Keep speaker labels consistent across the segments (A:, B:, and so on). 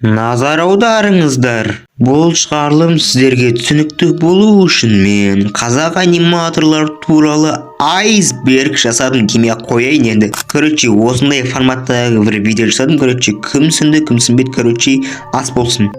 A: Назар аударыңыздар. Бұл шығарылым сіздерге түсінікті болу үшін мен қазақ аниматорлар туралы айсберг жасадым демей қояйын енді. Короче, осындай форматтағы бір видео жасадым. Короче, кім сынды, кім сынбет, короче, ас болсын.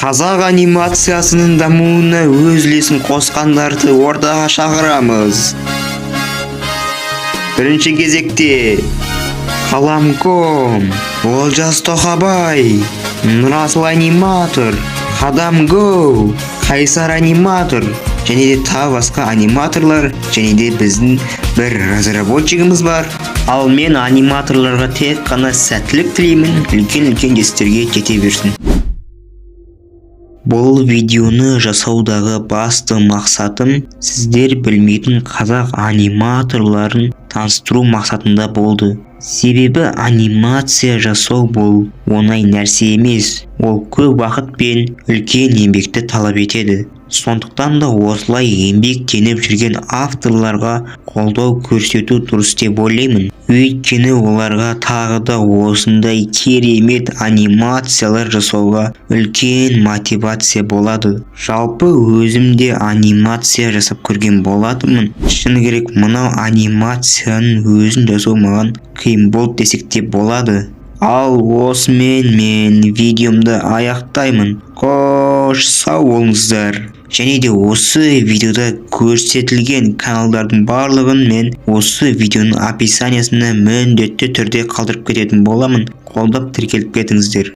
A: Қазақ анимациясының дамуына өз үлесін қосқандарды ортаға шақырамыз. Бірінші кезекте Қаламком, Олжас Тоқабай, Нұрасыл аниматор, Қадам Гоу, Қайсар аниматор, және де тағы басқа аниматорлар, және де біздің бір разработчигіміз бар. Ал мен аниматорларға тек қана сәттілік тілеймін, үлкен жетістіктерге жете берсін. Бұл видеоны жасаудағы басты мақсатым сіздер білмейтін қазақ аниматорларын таныстыру мақсатында болды. Себебі анимация жасау бұл оңай нәрсе емес. Ол көп уақыт пен үлкен еңбекті талап етеді. Сондықтан да осылай еңбектеніп жүрген авторларға қолдау көрсету дұрыс деп ойлаймын. Өйткені оларға тағы да осындай керемет анимациялар жасауға үлкен мотивация болады. Жалпы өзімде анимация жасап көрген болатынмын. Шыны керек, мынау анимацияның өзін жасау маған қиын болды десек те болады. Ал осымен мен видеомды аяқтаймын. Қош сау болыңыздар. Және де осы видеода көрсетілген каналдардың барлығын мен осы видеоның описаниясына міндетті түрде қалдырып кететін боламын. Қолдап тіркеліп кетіңіздер.